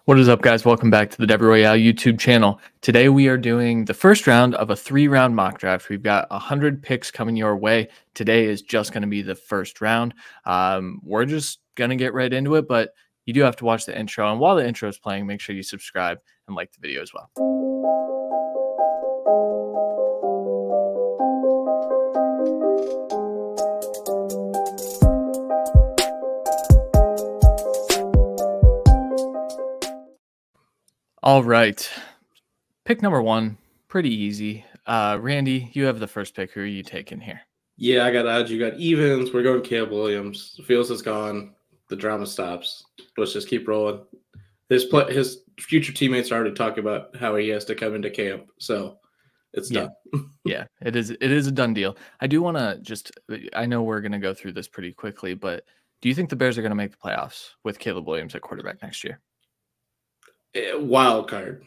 What is up, guys? Welcome back to the Devy Royale YouTube channel. Today we are doing the first round of a 3-round mock draft. We've got 100 picks coming your way. Today is just going to be the first round. We're just going to get right into it, but you do have to watch the intro. And while the intro is playing, make sure you subscribe and like the video as well. All right. Pick number 1, pretty easy. Randy, you have the first pick. Who are you taking here? Yeah, I got odds. You got evens. We're going Caleb Williams. Fields is gone. The drama stops. Let's just keep rolling. His future teammates are already talking about how he has to come into camp, so it's done. Yeah, it is a done deal. I do want to I know we're going to go through this pretty quickly, but do you think the Bears are going to make the playoffs with Caleb Williams at quarterback next year? Wild card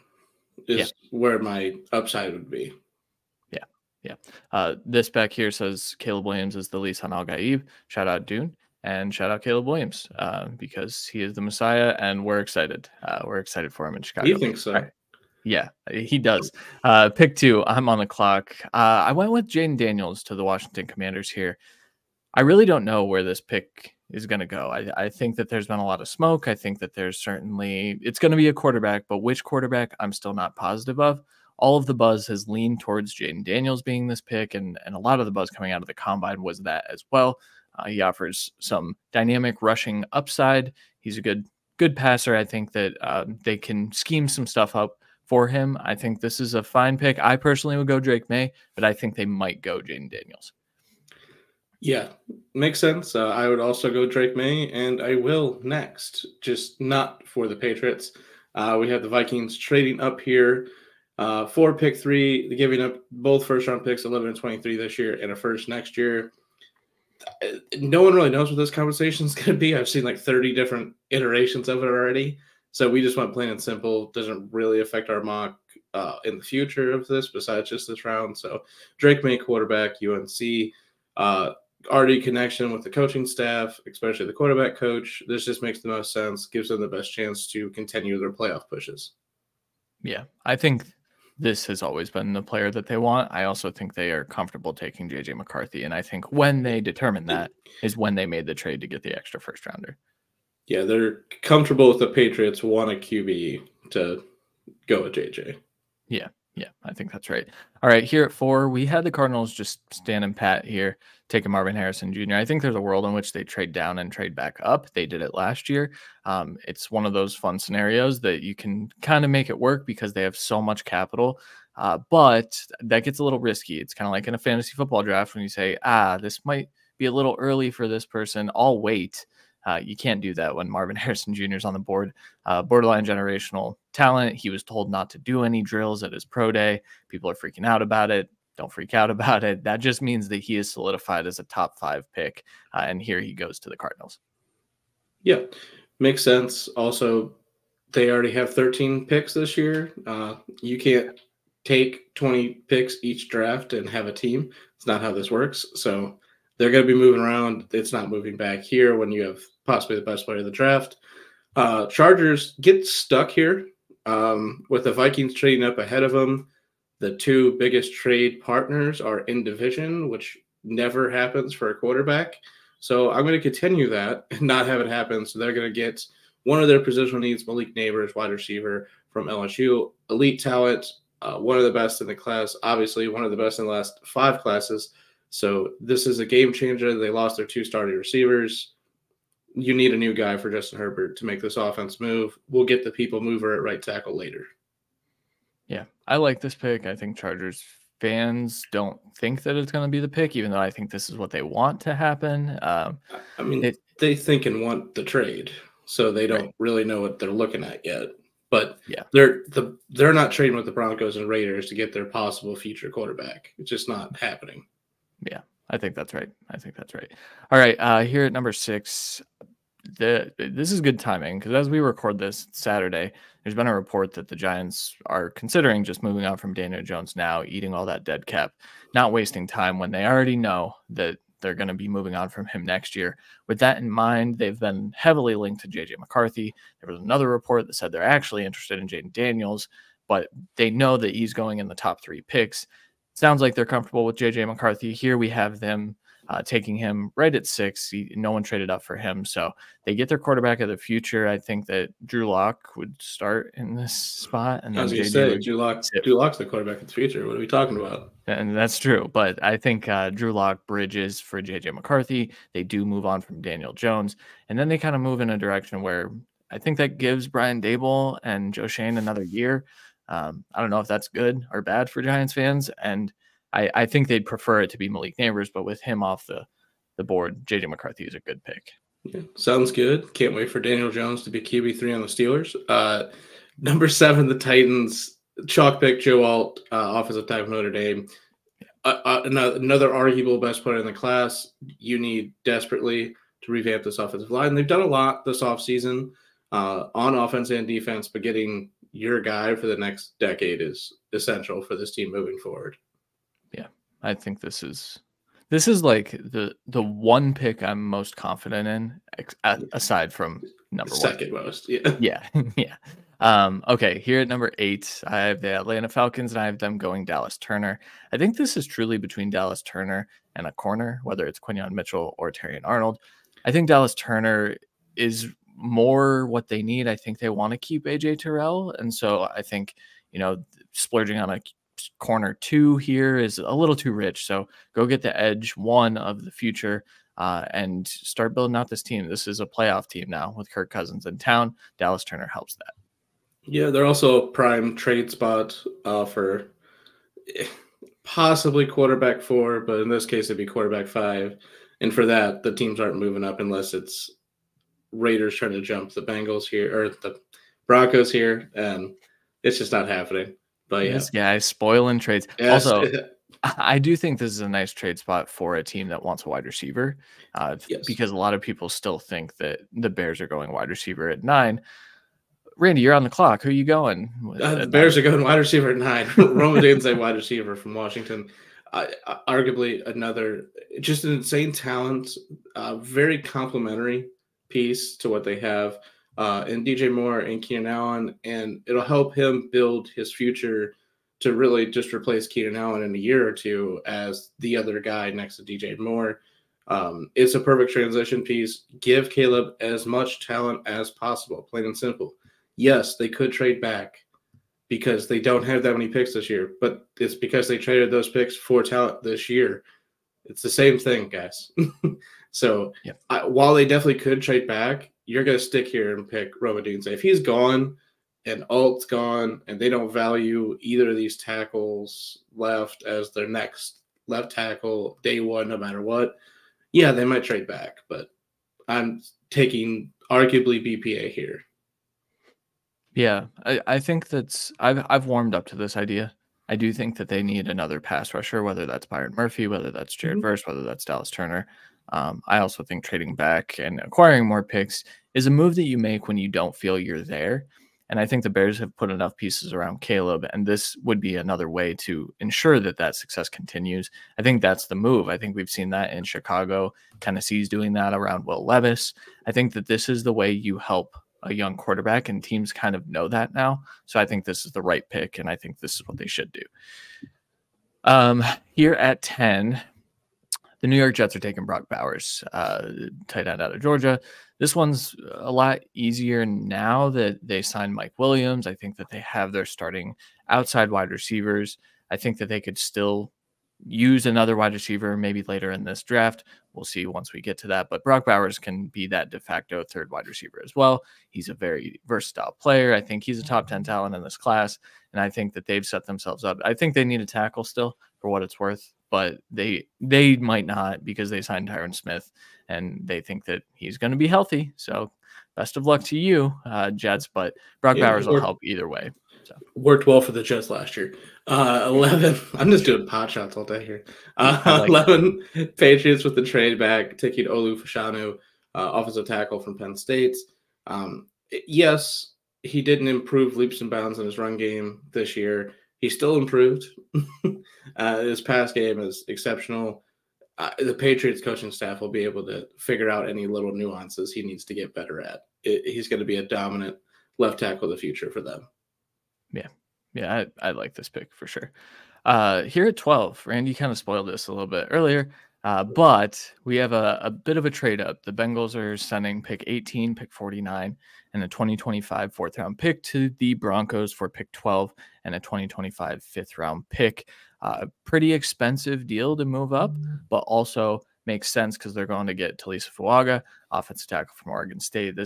is where my upside would be. Yeah. This back here says Caleb Williams is the least on Al Gaib. Shout out Dune and shout out Caleb Williams because he is the Messiah and we're excited. We're excited for him in Chicago. You think so? Right. Yeah, he does. Pick 2. I'm on the clock. I went with Jaden Daniels to the Washington Commanders here. I really don't know where this pick is going to go. I think that there's been a lot of smoke. I think that it's going to be a quarterback, but which quarterback I'm still not positive of. All of the buzz has leaned towards Jaden Daniels being this pick, and a lot of the buzz coming out of the combine was that as well. He offers some dynamic rushing upside. He's a good passer. I think that they can scheme some stuff up for him. I think this is a fine pick. I personally would go Drake May, but I think they might go Jaden Daniels. Yeah, makes sense. I would also go Drake May, and I will next, just not for the Patriots. We have the Vikings trading up here for pick 3, giving up both first-round picks, 11 and 23 this year, and a first next year. No one really knows what this conversation is going to be. I've seen like 30 different iterations of it already. So we just went plain and simple. Doesn't really affect our mock in the future of this, besides just this round. So Drake May, quarterback, UNC. Already connection with the coaching staff, especially the quarterback coach. This just makes the most sense, gives them the best chance to continue their playoff pushes. Yeah, I think this has always been the player that they want. I also think they are comfortable taking J.J. McCarthy, and I think when they determined that is when they made the trade to get the extra first rounder. Yeah, they're comfortable with the Patriots want a QB to go with J.J. Yeah, I think that's right. All right, here at 4, we had the Cardinals just standing pat here, taking Marvin Harrison Jr. I think there's a world in which they trade down and trade back up. They did it last year. It's one of those fun scenarios that you can kind of make it work because they have so much capital, but that gets a little risky. It's kind of like in a fantasy football draft when you say, this might be a little early for this person. I'll wait. You can't do that when Marvin Harrison Jr. is on the board. Borderline generational talent. He was told not to do any drills at his pro day. People are freaking out about it. Don't freak out about it. That just means that he is solidified as a top 5 pick. And here he goes to the Cardinals. Yeah, makes sense. Also, they already have 13 picks this year. You can't take 20 picks each draft and have a team. It's not how this works. So they're going to be moving around. It's not moving back here when you have possibly the best player of the draft. Chargers get stuck here with the Vikings trading up ahead of them. The 2 biggest trade partners are in division, which never happens for a quarterback. So I'm going to continue that and not have it happen. So they're going to get one of their positional needs, Malik Neighbors, wide receiver from LSU. Elite talent, one of the best in the class, obviously one of the best in the last 5 classes. So this is a game changer. They lost their 2 starting receivers. You need a new guy for Justin Herbert to make this offense move. We'll get the people mover at right tackle later. Yeah, I like this pick. I think Chargers fans don't think that it's going to be the pick, even though I think this is what they want to happen. They think and want the trade, so they don't really know what they're looking at yet. But yeah, they're not trading with the Broncos and Raiders to get their possible future quarterback. It's just not happening. Yeah, I think that's right. All right, here at number 6, this is good timing because as we record this Saturday, there's been a report that the Giants are considering just moving on from Daniel Jones now, eating all that dead cap, not wasting time when they already know that they're going to be moving on from him next year. With that in mind, they've been heavily linked to J.J. McCarthy. There was another report that said they're actually interested in Jaden Daniels, but they know that he's going in the top 3 picks. Sounds like they're comfortable with J.J. McCarthy. Here we have them taking him right at 6. No one traded up for him. So they get their quarterback of the future. I think that Drew Lock would start in this spot. And I was then going to say, Drew Lock's the quarterback of the future. What are we talking about? And that's true. But I think Drew Lock bridges for J.J. McCarthy. They do move on from Daniel Jones. And then they kind of move in a direction where I think that gives Brian Daboll and Joe Shane another year. I don't know if that's good or bad for Giants fans. And I think they'd prefer it to be Malik Neighbors, but with him off the board, J.J. McCarthy is a good pick. Yeah, sounds good. Can't wait for Daniel Jones to be QB3 on the Steelers. Number 7, the Titans. Chalk pick, Joe Alt, offensive tackle Notre Dame. Another arguable best player in the class. You need desperately to revamp this offensive line. They've done a lot this offseason on offense and defense, but getting your guy for the next decade is essential for this team moving forward. Yeah, I think this is like the one pick I'm most confident in, aside from number 1. Second most, yeah. Yeah. Okay, here at number 8, I have the Atlanta Falcons, and I have them going Dallas Turner. I think this is truly between Dallas Turner and a corner, whether it's Quinyon Mitchell or Terrion Arnold. I think Dallas Turner is more what they need. I think they want to keep AJ Terrell, and so I think, splurging on a corner 2 here is a little too rich. So go get the edge 1 of the future and start building out this team. This is a playoff team now with Kirk Cousins in town. Dallas Turner helps that. Yeah, they're also a prime trade spot for possibly quarterback 4, but in this case, it'd be quarterback 5. And for that, the teams aren't moving up unless it's Raiders trying to jump the Bengals here or the Broncos here, and it's just not happening. But yeah, this guy spoiling trades. Yes. Also, I do think this is a nice trade spot for a team that wants a wide receiver, because a lot of people still think that the Bears are going wide receiver at 9. Randy, you're on the clock. Who are you going? The Bears are going wide receiver at 9. Roma Odunze, wide receiver from Washington. Arguably another just an insane talent, very complimentary piece to what they have. And DJ Moore and Keenan Allen, and it'll help him build his future to really just replace Keenan Allen in a year or 2 as the other guy next to DJ Moore. It's a perfect transition piece. Give Caleb as much talent as possible, plain and simple. Yes, they could trade back because they don't have that many picks this year, but it's because they traded those picks for talent this year. It's the same thing, guys. So while they definitely could trade back, you're going to stick here and pick Roma Odunze. If he's gone and Alt's gone and they don't value either of these tackles left as their next left tackle day 1, no matter what, yeah, they might trade back. But I'm taking arguably BPA here. Yeah, I think I've warmed up to this idea. I do think that they need another pass rusher, whether that's Byron Murphy, whether that's Jared Verse, whether that's Dallas Turner. I also think trading back and acquiring more picks is a move that you make when you don't feel you're there. And I think the Bears have put enough pieces around Caleb, and this would be another way to ensure that success continues. I think that's the move. I think we've seen that in Chicago. Tennessee's doing that around Will Levis. I think that this is the way you help a young quarterback, and teams kind of know that now. So I think this is the right pick, and I think this is what they should do. Here at 10, the New York Jets are taking Brock Bowers, tight end out of Georgia. This one's a lot easier now that they signed Mike Williams. I think that they have their starting outside wide receivers. I think that they could still use another wide receiver maybe later in this draft. We'll see once we get to that. But Brock Bowers can be that de facto 3rd wide receiver as well. He's a very versatile player. I think he's a top 10 talent in this class, and I think that they've set themselves up. I think they need a tackle still for what it's worth, but they might not because they signed Tyron Smith, and they think that he's going to be healthy. So best of luck to you, Jets, but Brock Bowers will help either way. So. Worked well for the Jets last year. 11. I'm just doing pot shots all day here. 11 Patriots with the trade back, taking Olu Fashanu, offensive tackle from Penn State. Yes, he didn't improve leaps and bounds in his run game this year. He still improved. His pass game is exceptional. the Patriots coaching staff will be able to figure out any little nuances he needs to get better at. He's going to be a dominant left tackle of the future for them. Yeah. Yeah, I like this pick for sure. Here at 12, Randy kind of spoiled this a little bit earlier, but we have a bit of a trade up. The Bengals are sending pick 18, pick 49, and a 2025 fourth round pick to the Broncos for pick 12 and a 2025 fifth round pick. Pretty expensive deal to move up, but also makes sense because they're going to get Talisa Fuaga, offensive tackle from Oregon State.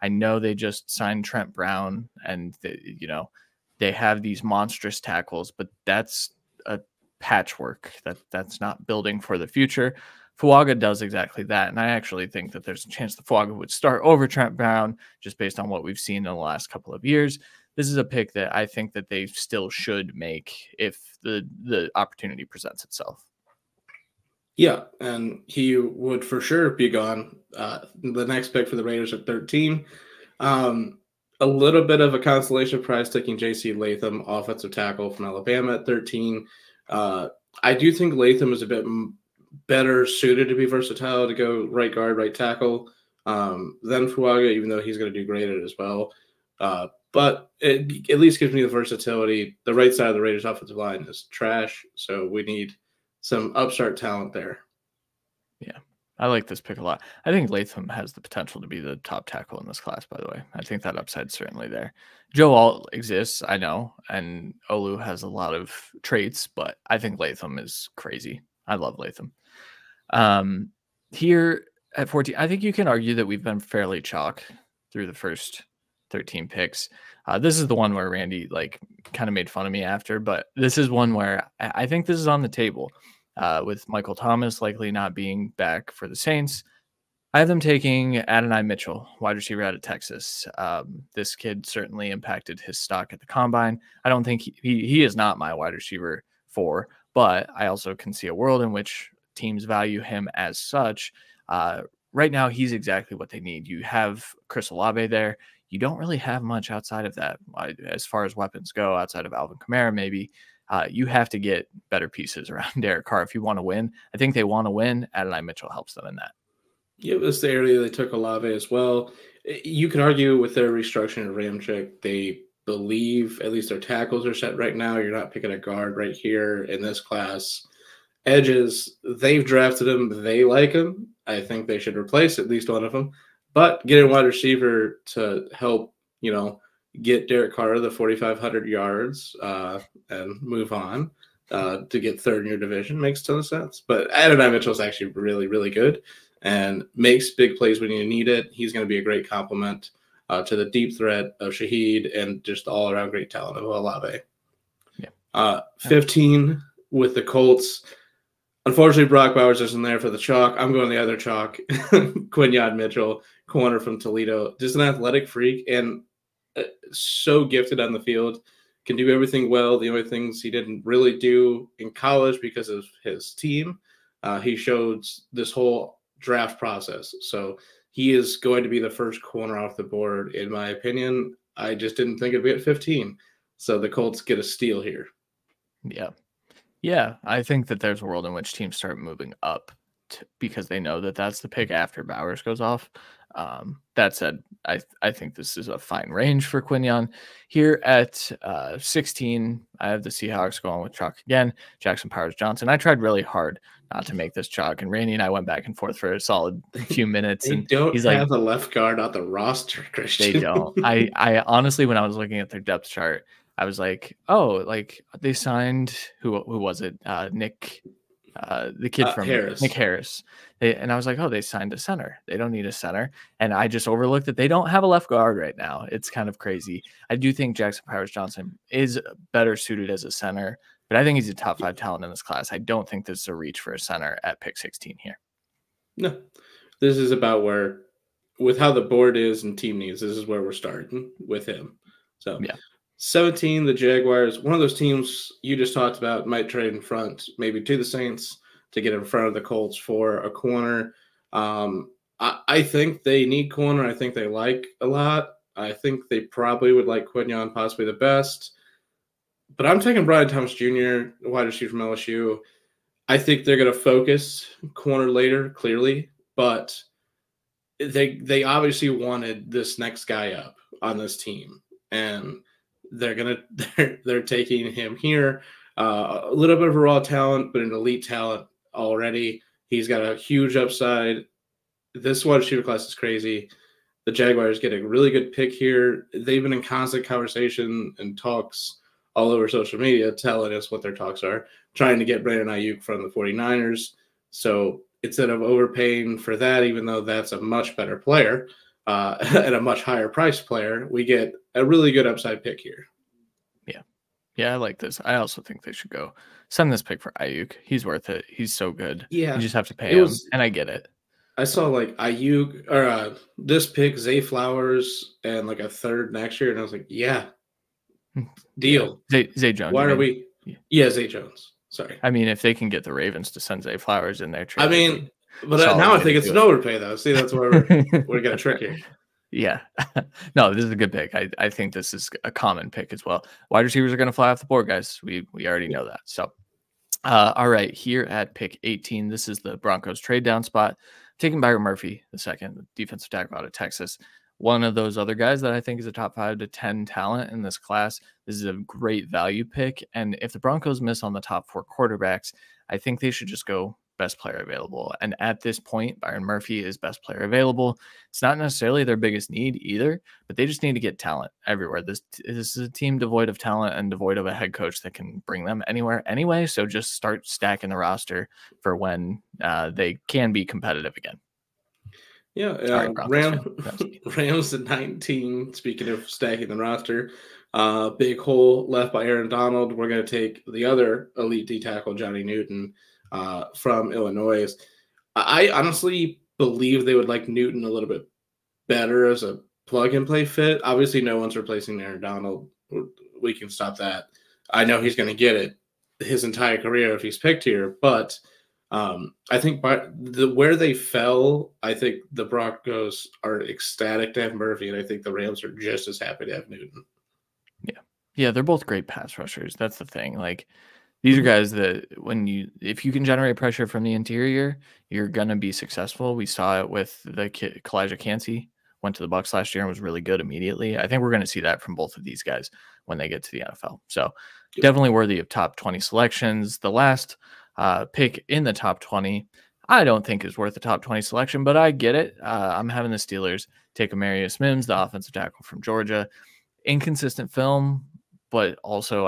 I know they just signed Trent Brown, and they have these monstrous tackles, but that's a patchwork that's not building for the future. Fuaga does exactly that, and I actually think that there's a chance that Fuaga would start over Trent Brown just based on what we've seen in the last couple of years. This is a pick that I think that they still should make if the opportunity presents itself. Yeah, and he would for sure be gone. The next pick for the Raiders at 13. A little bit of a consolation prize taking J.C. Latham, offensive tackle from Alabama at 13. I do think Latham is a bit better suited to be versatile, to go right guard, right tackle than Fuaga, even though he's going to do great at it as well. But it at least gives me the versatility. The right side of the Raiders offensive line is trash, so we need some upstart talent there. Yeah, I like this pick a lot. I think Latham has the potential to be the top tackle in this class, by the way. I think that upside's certainly there. Joe Alt exists, I know, and Olu has a lot of traits, but I think Latham is crazy. I love Latham. Here at 14, I think you can argue that we've been fairly chalk through the first 13 picks. This is the one where Randy kind of made fun of me after, but this is one where I think this is on the table with Michael Thomas likely not being back for the Saints. I have them taking Adonai Mitchell, wide receiver out of Texas. This kid certainly impacted his stock at the combine. I don't think he is not my wide receiver 4, but I also can see a world in which teams value him as such. Right now, he's exactly what they need. You have Chris Olave there. You don't really have much outside of that as far as weapons go, outside of Alvin Kamara, maybe. You have to get better pieces around Derek Carr if you want to win. I think they want to win. Adonai Mitchell helps them in that. Yeah, that's the area they took Olave as well. You could argue with their restructuring of Ramchick, they believe at least their tackles are set right now. You're not picking a guard right here in this class. Edges, they've drafted him. They like him. I think they should replace at least one of them. But getting a wide receiver to help, get Derek Carr the 4,500 yards and move on to get third in your division makes a ton of sense. But Adonai Mitchell is actually really, really good and makes big plays when you need it. He's going to be a great complement to the deep threat of Shaheed and just all-around great talent of Olave. Yeah. 15 with the Colts. Unfortunately, Brock Bowers isn't there for the chalk. I'm going the other chalk. Quinyon Mitchell, corner from Toledo. Just an athletic freak and so gifted on the field. Can do everything well. The only things he didn't really do in college because of his team, he showed this whole draft process. So he is going to be the first corner off the board, in my opinion. I just didn't think it'd be at 15. So the Colts get a steal here. Yeah. Yeah, I think that there's a world in which teams start moving up because they know that that's the pick after Bowers goes off. That said, I think this is a fine range for Quinyon. Here at 16, I have the Seahawks going with chalk again. Jackson Powers-Johnson. I tried really hard not to make this chalk, and Randy and I went back and forth for a solid few minutes. They and don't he's have like, a left guard on the roster, Christian. They don't. I honestly, when I was looking at their depth chart, I was like, oh, they signed who was it? Nick, the kid from Harris. Nick Harris. And I was like, oh, they signed a center. They don't need a center. And I just overlooked that they don't have a left guard right now. It's kind of crazy. I do think Jackson Powers-Johnson is better suited as a center, but I think he's a top 5 talent in this class. I don't think this is a reach for a center at pick 16 here. No, this is about where, with how the board is and team needs, this is where we're starting with him. So yeah. 17, the Jaguars, one of those teams you just talked about, might trade in front, maybe to the Saints to get in front of the Colts for a corner. I think they need corner. I think they like a lot. I think they probably would like Quinyon possibly the best. But I'm taking Brian Thomas Jr., wide receiver from LSU. I think they're going to focus corner later, clearly, but they obviously wanted this next guy up on this team, and they're taking him here. A little bit of a raw talent, but an elite talent already. He's got a huge upside. This wide receiver class is crazy. The Jaguars get a really good pick here. They've been in constant conversation and talks all over social media telling us what their talks are, trying to get Brandon Ayuk from the 49ers. So instead of overpaying for that, even though that's a much better player and a much higher priced player, we get a really good upside pick here. Yeah, I like this. I also think they should go send this pick for Ayuk. He's worth it. He's so good. Yeah. You just have to pay him, and I get it. I saw like Ayuk or this pick, Zay Flowers, and like a third next year, and I was like, yeah, deal. Yeah. Zay Jones. Why are we? Yeah, Zay Jones. Sorry. I mean, if they can get the Ravens to send Zay Flowers in their trade. I mean, but now I think it's an overpay, though. See, that's where we're going to trick here. Yeah. No, this is a good pick. I think this is a common pick as well. Wide receivers are going to fly off the board, guys. We already know that. So, all right, here at pick 18, this is the Broncos trade down spot. Taking Byron Murphy, the second defensive tackle out of Texas. One of those other guys that I think is a top 5 to 10 talent in this class. This is a great value pick. And if the Broncos miss on the top 4 quarterbacks, I think they should just go best player available. And at this point, Byron Murphy is best player available. It's not necessarily their biggest need either, but they just need to get talent everywhere. This is a team devoid of talent and devoid of a head coach that can bring them anywhere anyway. So just start stacking the roster for when they can be competitive again. Yeah, Rams at 19. Speaking of stacking the roster, big hole left by Aaron Donald. We're going to take the other elite D tackle, Johnny Newton, from Illinois. I honestly believe they would like Newton a little bit better as a plug-and-play fit. Obviously, no one's replacing Aaron Donald. We can stop that. I know he's going to get it his entire career if he's picked here, but I think where they fell, I think the Broncos are ecstatic to have Murphy, and I think the Rams are just as happy to have Newton. Yeah, they're both great pass rushers. That's the thing. Like, these are guys that if you can generate pressure from the interior, you're gonna be successful. We saw it with the kid Kalijah Kancey, went to the Bucs last year and was really good immediately. I think we're gonna see that from both of these guys when they get to the NFL. So definitely worthy of top 20 selections. The last pick in the top 20, I don't think is worth a top 20 selection, but I get it. I'm having the Steelers take Amarius Mims, the offensive tackle from Georgia. Inconsistent film, but also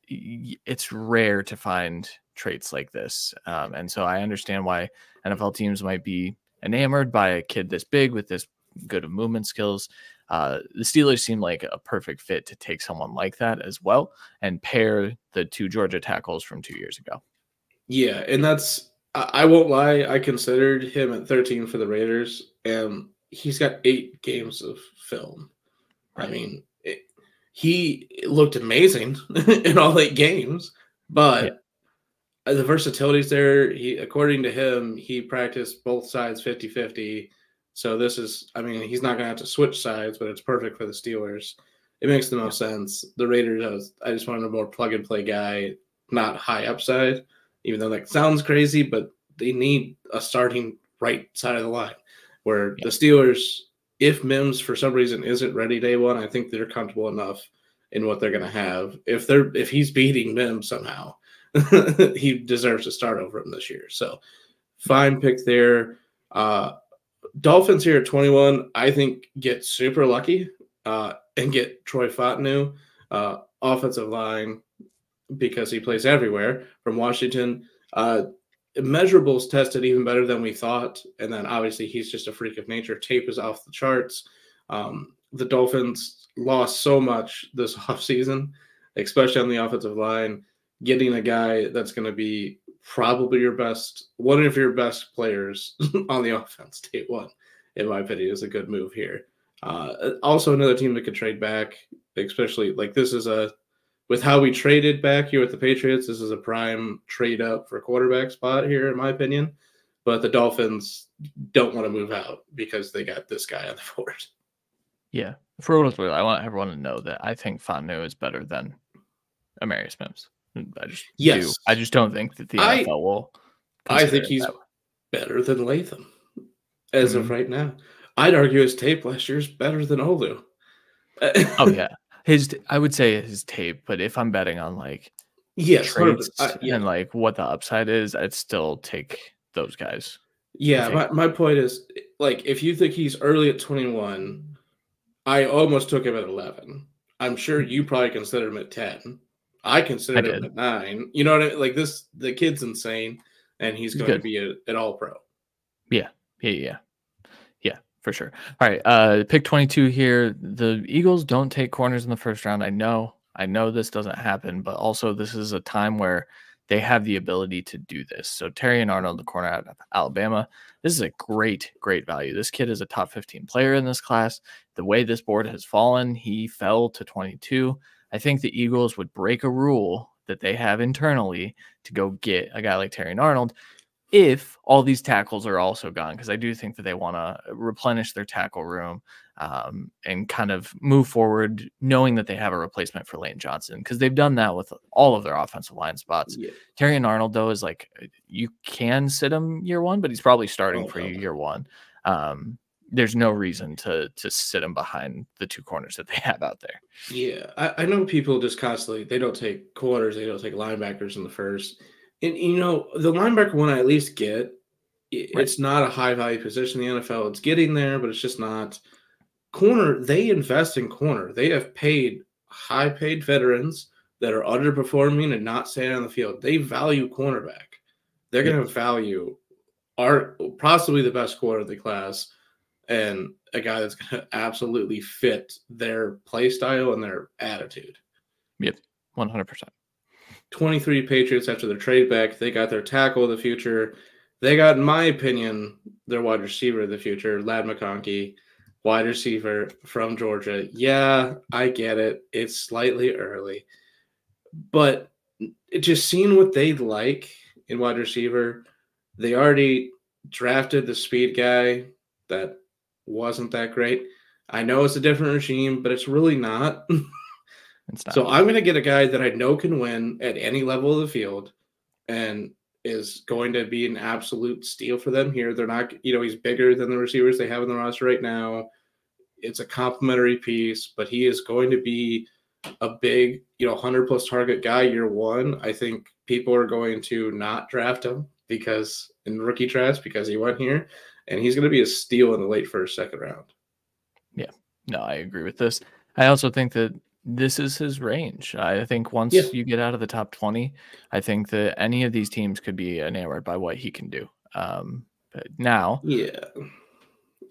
it's rare to find traits like this. And so I understand why NFL teams might be enamored by a kid this big with this good of movement skills. The Steelers seem like a perfect fit to take someone like that as well and pair the 2 Georgia tackles from 2 years ago. Yeah, and I won't lie, I considered him at 13 for the Raiders, and he's got 8 games of film. Right. I mean, he looked amazing in all 8 games, but the versatility's there. According to him, he practiced both sides 50-50. So this is, I mean, he's not going to have to switch sides, but it's perfect for the Steelers. It makes the most sense. The Raiders, I just wanted a more plug-and-play guy, not high upside, even though that sounds crazy, but they need a starting right side of the line, where the Steelers, if Mims for some reason isn't ready day one, I think they're comfortable enough in what they're going to have. If he's beating Mims somehow, he deserves to start over him this year. So fine pick there. Dolphins here at 21, I think get super lucky and get Troy Fautanu, offensive line, because he plays everywhere from Washington. Measurables tested even better than we thought. And then obviously he's just a freak of nature. Tape is off the charts. The Dolphins lost so much this offseason, especially on the offensive line. Getting a guy that's going to be probably one of your best players on the offense, day one, in my opinion, is a good move here. Also, another team that could trade back, especially like this is with how we traded back here with the Patriots, this is a prime trade up for quarterback spot here, in my opinion. But the Dolphins don't want to move out because they got this guy on the board. Yeah. For what it's worth, I want everyone to know that I think Fautanu is better than Amarius Mims. Yes. I just don't think that the NFL will I consider think it he's that way. better than Latham as of Mhm. right now. I'd argue his tape last year is better than Olu. Oh, yeah. I would say his tape, but if I'm betting on, like, Yes, 100%. traits Yeah. and, like, what the upside is, I'd still take those guys, I Yeah, think. my point is, like, if you think he's early at 21, I almost took him at 11. I'm sure you probably considered him at 10. I I considered him did. at 9. You know what I mean? Like, the kid's insane, and he's He's going to good. be an all-pro. Yeah. Yeah, yeah. Yeah, for sure. All right, pick 22 here. The Eagles don't take corners in the first round. I know this doesn't happen, but also this is a time where they have the ability to do this. So Terry and Arnold, the corner out of Alabama, this is a great, great value. This kid is a top 15 player in this class. The way this board has fallen, he fell to 22. I think the Eagles would break a rule that they have internally to go get a guy like Terry and Arnold if all these tackles are also gone, because I do think that they want to replenish their tackle room and kind of move forward, knowing that they have a replacement for Lane Johnson, because they've done that with all of their offensive line spots. Yeah. Terry and Arnold, though, is like you can sit him year one, but he's probably starting Oh, for hell you no. year one. There's no reason to sit him behind the two corners that they have out there. Yeah, I know people just constantly they don't take corners, they don't take linebackers in the first. And the linebacker one I at least get. Right. It's not a high value position in the NFL. It's getting there, but it's just not. Corner, they invest in corner. They have paid high paid veterans that are underperforming and not staying on the field. They value cornerback. They're Yep. going to value possibly the best corner of the class and a guy that's going to absolutely fit their play style and their attitude. Yep. 100%. 23 Patriots after their trade back. They got their tackle of the future. They got, in my opinion, their wide receiver of the future, Lad McConkey, wide receiver from Georgia. Yeah, I get it. It's slightly early. But just seeing what they like in wide receiver, they already drafted the speed guy that wasn't that great. I know it's a different regime, but it's really not. It's not. So I'm going to get a guy that I know can win at any level of the field and is going to be an absolute steal for them here. They're not, he's bigger than the receivers they have in the roster right now. It's a complementary piece, but he is going to be a big, 100 plus target guy year one. I think people are going to not draft him because in rookie drafts because he went here, and he's going to be a steal in the late first, second round. Yeah, no, I agree with this. I also think that this is his range. I think once Yeah. you get out of the top 20, I think that any of these teams could be enamored by what he can do. But now, Yeah.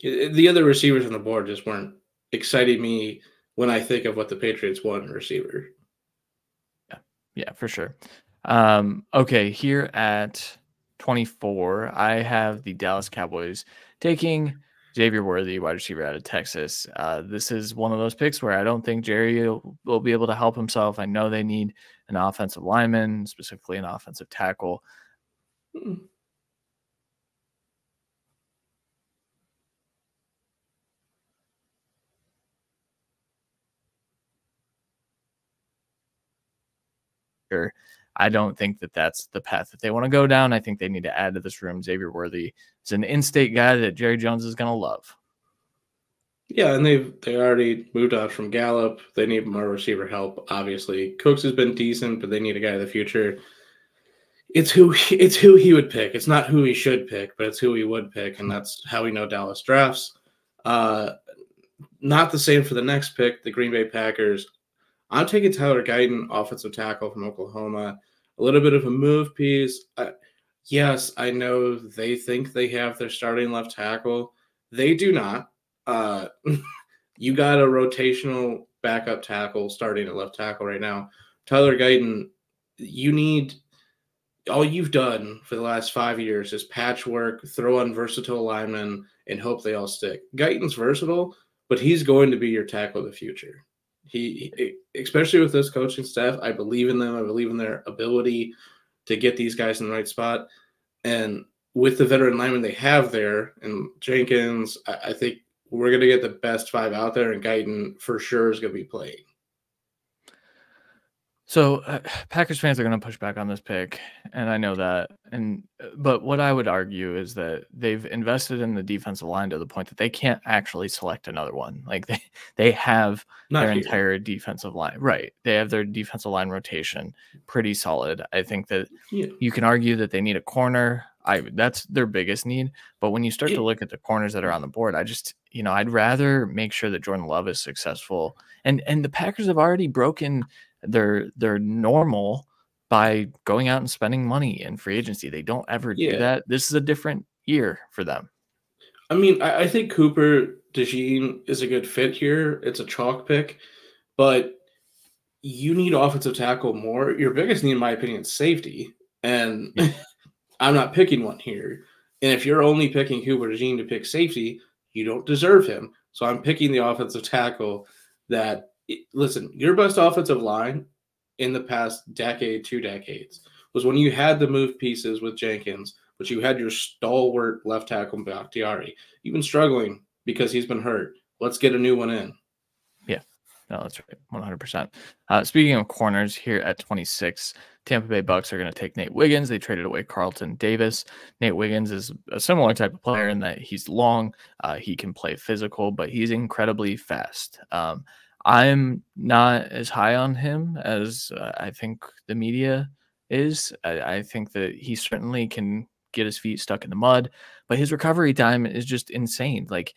The other receivers on the board just weren't exciting me when I think of what the Patriots want in receiver. yeah, for sure. Okay, here at 24, I have the Dallas Cowboys taking Xavier Worthy, wide receiver out of Texas. This is one of those picks where I don't think Jerry will be able to help himself. I know they need an offensive lineman, specifically an offensive tackle. Mm. I don't think that that's the path that they want to go down. I think they need to add to this room. Xavier Worthy is an in-state guy that Jerry Jones is going to love. Yeah, and they already moved on from Gallup. They need more receiver help. Obviously, Cooks has been decent, but they need a guy of the future. It's who he would pick. It's not who he should pick, but it's who he would pick, and that's how we know Dallas drafts. Not the same for the next pick, the Green Bay Packers. I'm taking Tyler Guyton, offensive tackle from Oklahoma. A little bit of a move piece. Yes, I know they think they have their starting left tackle. They do not. You got a rotational backup tackle starting at left tackle right now. Tyler Guyton, all you've done for the last 5 years is patchwork, throw on versatile linemen, and hope they all stick. Guyton's versatile, but he's going to be your tackle of the future. He especially with this coaching staff, I believe in them. I believe in their ability to get these guys in the right spot. And with the veteran linemen they have there, and Jenkins, I think we're going to get the best 5 out there, and Guyton for sure is going to be playing. So Packers fans are going to push back on this pick, and I know that. But what I would argue is that they've invested in the defensive line to the point that they can't actually select another one. Like they have Not their here. entire defensive line, right? They have their defensive line rotation pretty solid. I think that Yeah. you can argue that they need a corner. That's their biggest need. But when you start to It, look at the corners that are on the board, I just I'd rather make sure that Jordan Love is successful. And the Packers have already broken they're normal by going out and spending money in free agency. They don't ever do yeah. that. This is a different year for them. I mean, I think Cooper DeJean is a good fit here. It's a chalk pick, but you need offensive tackle more. Your biggest need, in my opinion, is safety. And Yeah. I'm not picking one here. And if you're only picking Cooper DeJean to pick safety, you don't deserve him. So I'm picking the offensive tackle that, listen, your best offensive line in the past decade, 2 decades, was when you had to move pieces with Jenkins, but you had your stalwart left tackle Bakhtiari. You've been struggling because he's been hurt. Let's get a new one in. Yeah. No, that's right. 100%. Speaking of corners, here at 26, Tampa Bay Bucks are going to take Nate Wiggins. They traded away Carlton Davis. Nate Wiggins is a similar type of player in that he's long, he can play physical, but he's incredibly fast. I'm not as high on him as I think the media is. I think that he certainly can get his feet stuck in the mud, but his recovery time is just insane. Like,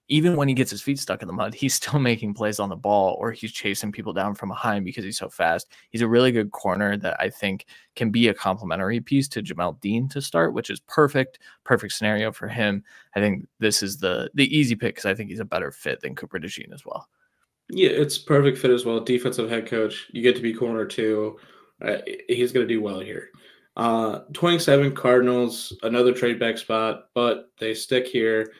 even when he gets his feet stuck in the mud, he's still making plays on the ball, or he's chasing people down from behind because he's so fast. He's a really good corner that I think can be a complementary piece to Jamel Dean to start, which is perfect scenario for him. I think this is the easy pick because I think he's a better fit than Cooper DeJean as well. Yeah, it's perfect fit as well. Defensive head coach. You get to be corner too. He's going to do well here. 27 Cardinals, another trade back spot, but they stick here.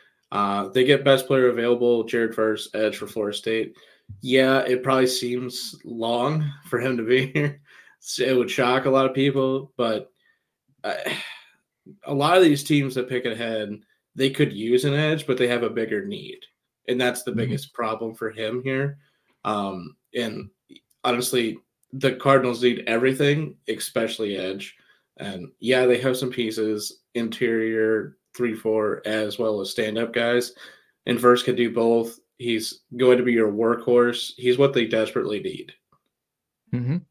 They get best player available, Jared Verse, edge for Florida State. Yeah, it probably seems long for him to be here. It would shock a lot of people, but a lot of these teams that pick ahead, they could use an edge, but they have a bigger need. And that's the Mhm. biggest problem for him here. And honestly, the Cardinals need everything, especially edge. And yeah, they have some pieces, interior 3-4, as well as stand-up guys. And Verse can do both. He's going to be your workhorse. He's what they desperately need. Mhm.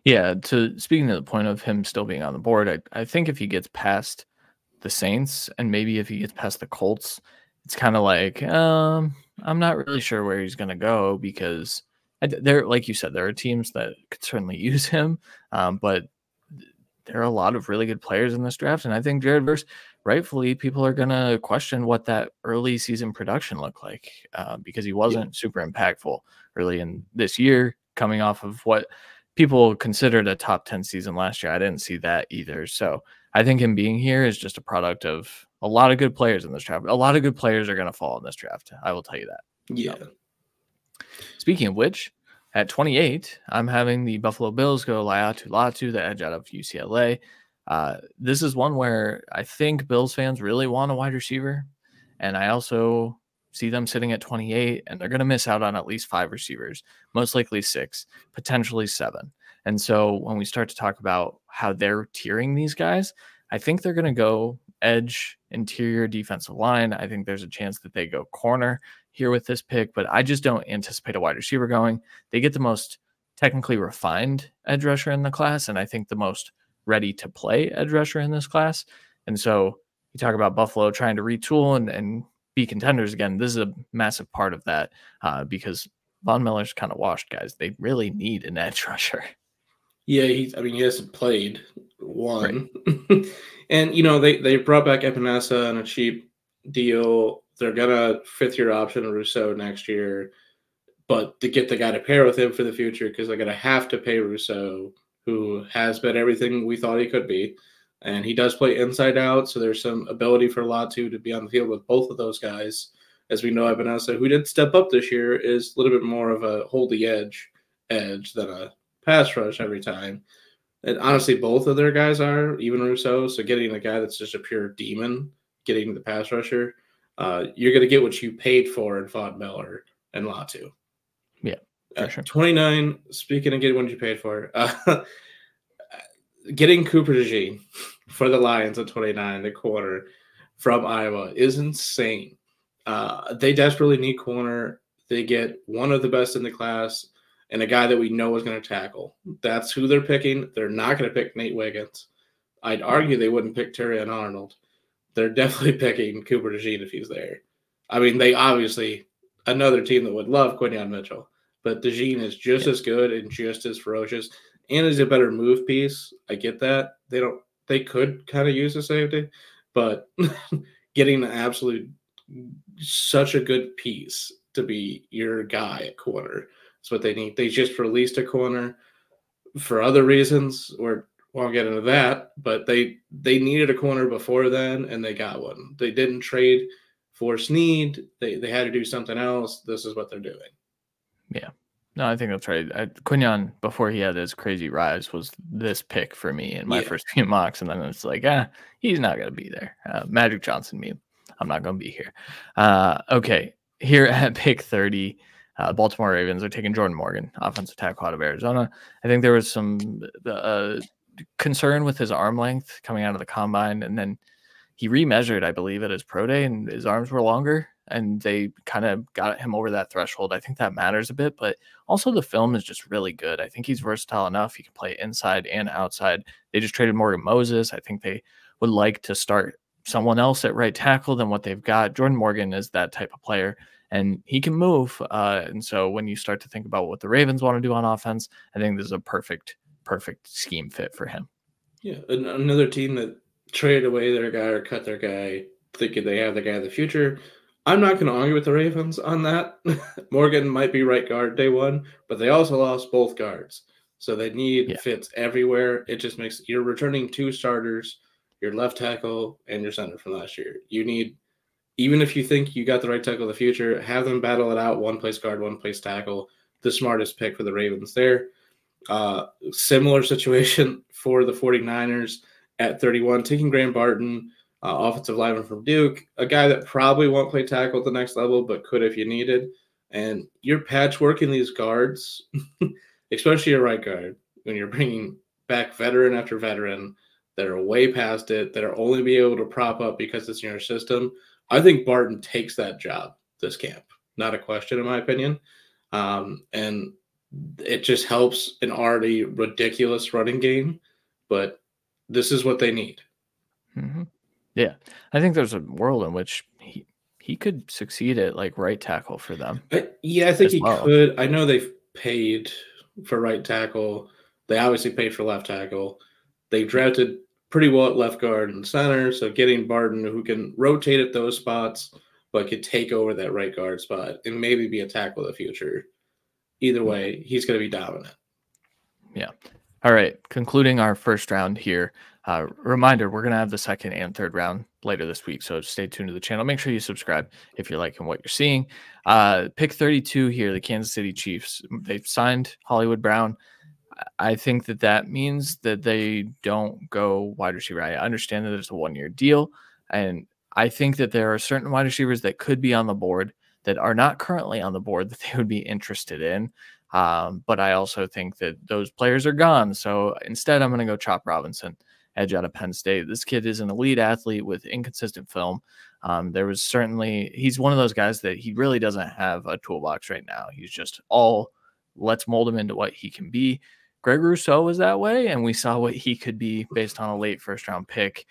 Yeah, to speaking to the point of him still being on the board, I think if he gets past the Saints and maybe if he gets past the Colts, it's kind of like I'm not really sure where he's going to go because there, like you said, there are teams that could certainly use him, but there are a lot of really good players in this draft, and I think Jared Verse, rightfully, people are going to question what that early season production looked like because he Yeah. wasn't super impactful early in this year, coming off of what people considered a top 10 season last year. I didn't see that either. So I think him being here is just a product of a lot of good players in this draft. A lot of good players are going to fall in this draft. I will tell you that. So, Yeah. speaking of which, at 28, I'm having the Buffalo Bills go Laiatu Latu, the edge out of UCLA. This is one where I think Bills fans really want a wide receiver. And I also see them sitting at 28, and they're going to miss out on at least 5 receivers, most likely 6, potentially 7. And so when we start to talk about how they're tiering these guys, I think they're going to go edge, interior defensive line. I think there's a chance that they go corner here with this pick, but I just don't anticipate a wide receiver going. They get the most technically refined edge rusher in the class, and I think the most ready to play edge rusher in this class. And so you talk about Buffalo trying to retool and be contenders again. This is a massive part of that because Von Miller's kind of washed, guys. They really need an edge rusher. Yeah, he hasn't played Right. one. And they brought back Epinesa on a cheap deal. They're gonna 5th-year option Rousseau next year, but to get the guy to pair with him for the future, because they're gonna have to pay Rousseau, who has been everything we thought he could be. And he does play inside out, so there's some ability for Latu to be on the field with both of those guys. As we know, Epinesa, who did step up this year, is a little bit more of a hold the edge than a pass rush every time. And honestly, both of their guys are, even Rousseau. So getting a guy that's just a pure demon, getting the pass rusher, you're going to get what you paid for in Von Miller and Latu. Yeah. For sure. 29, speaking of getting what you paid for, getting Cooper DeJean for the Lions at 29, the corner from Iowa, is insane. They desperately need corner. They get one of the best in the class and a guy that we know is going to tackle. That's who they're picking. They're not going to pick Nate Wiggins. I'd argue they wouldn't pick Terrion Arnold. They're definitely picking Cooper DeJean if he's there. I mean, they obviously – another team that would love Quinyon Mitchell. But DeJean is just as good and just as ferocious and is a better move piece. I get that. They could kind of use a safety, but getting an absolute such a good piece to be your guy at corner is what they need. They just released a corner for other reasons. We won't get into that, but they needed a corner before then, and they got one. They didn't trade for Snead. They had to do something else. This is what they're doing. Yeah. No, I think that's right. Quinyon, before he had his crazy rise, was this pick for me in my first few mocks. And then it's like, he's not going to be there. Magic Johnson meme. I'm not going to be here. Okay. Here at pick 30, Baltimore Ravens are taking Jordan Morgan, offensive tackle out of Arizona. I think there was some concern with his arm length coming out of the combine. And then he remeasured, I believe, at his pro day, and his arms were longer. And they kind of got him over that threshold. I think that matters a bit, but also the film is just really good. I think he's versatile enough. He can play inside and outside. They just traded Morgan Moses. I think they would like to start someone else at right tackle than what they've got. Jordan Morgan is that type of player, and he can move. And so when you start to think about what the Ravens want to do on offense, I think this is a perfect scheme fit for him. Yeah, another team that traded away their guy or cut their guy, thinking they have the guy of the future. I'm not going to argue with the Ravens on that. Morgan might be right guard day one, but they also lost both guards. So they need fits everywhere. It just makes – you're returning 2 starters, your left tackle and your center from last year. You need – even if you think you got the right tackle of the future, have them battle it out, one place guard, one place tackle. The smartest pick for the Ravens there. Similar situation for the 49ers at 31, taking Graham Barton – offensive lineman from Duke, a guy that probably won't play tackle at the next level, but could if you needed. And you're patchworking these guards, especially your right guard, when you're bringing back veteran after veteran that are way past it, that are only be able to prop up because it's in your system. I think Barton takes that job this camp. Not a question, in my opinion. And it just helps an already ridiculous running game, but this is what they need. Mm-hmm. Yeah, I think there's a world in which he could succeed at like right tackle for them. I think he could. I know they've paid for right tackle. They obviously paid for left tackle. They drafted pretty well at left guard and center, so getting Barton, who can rotate at those spots, but could take over that right guard spot and maybe be a tackle of the future. Either way, he's going to be dominant. Yeah. All right, concluding our first round here. Reminder, we're going to have the second and third round later this week, so stay tuned to the channel. Make sure you subscribe if you're liking what you're seeing. Pick 32 here, the Kansas City Chiefs. They've signed Hollywood Brown. I think that means that they don't go wide receiver. I understand that it's a one-year deal, and I think that there are certain wide receivers that could be on the board that are not currently on the board that they would be interested in. But I also think that those players are gone. So instead, I'm going to go Chop Robinson, edge out of Penn State. This kid is an elite athlete with inconsistent film. He's one of those guys that he really doesn't have a toolbox right now. He's just let's mold him into what he can be. Greg Rousseau was that way, and we saw what he could be based on a late first-round pick.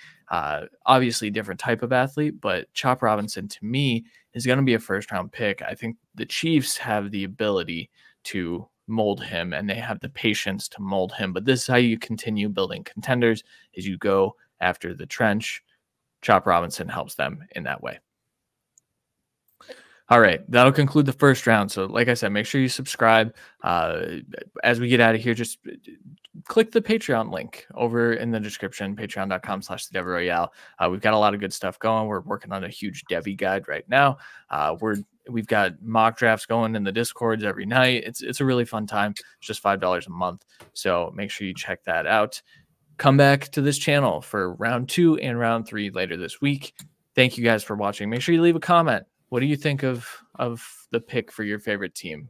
Obviously, different type of athlete, but Chop Robinson, to me, is going to be a first-round pick. I think the Chiefs have the ability to mold him, and they have the patience to mold him. But this is how you continue building contenders, is you go after the trench. Chop Robinson helps them in that way. All right, that'll conclude the first round. So like I said, make sure you subscribe. As we get out of here, just click the Patreon link over in the description, patreon.com/theDevRoyale. We've got a lot of good stuff going. We're working on a huge Devy guide right now. We've got mock drafts going in the Discords every night. It's a really fun time. It's just $5 a month. So make sure you check that out. Come back to this channel for round 2 and round 3 later this week. Thank you guys for watching. Make sure you leave a comment. What do you think of the pick for your favorite team?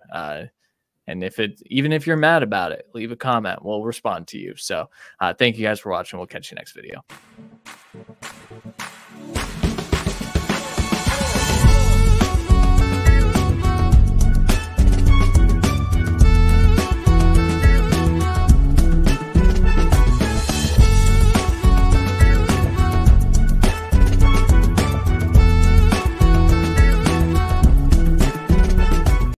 And even if you're mad about it, leave a comment. We'll respond to you. So thank you guys for watching. We'll catch you next video.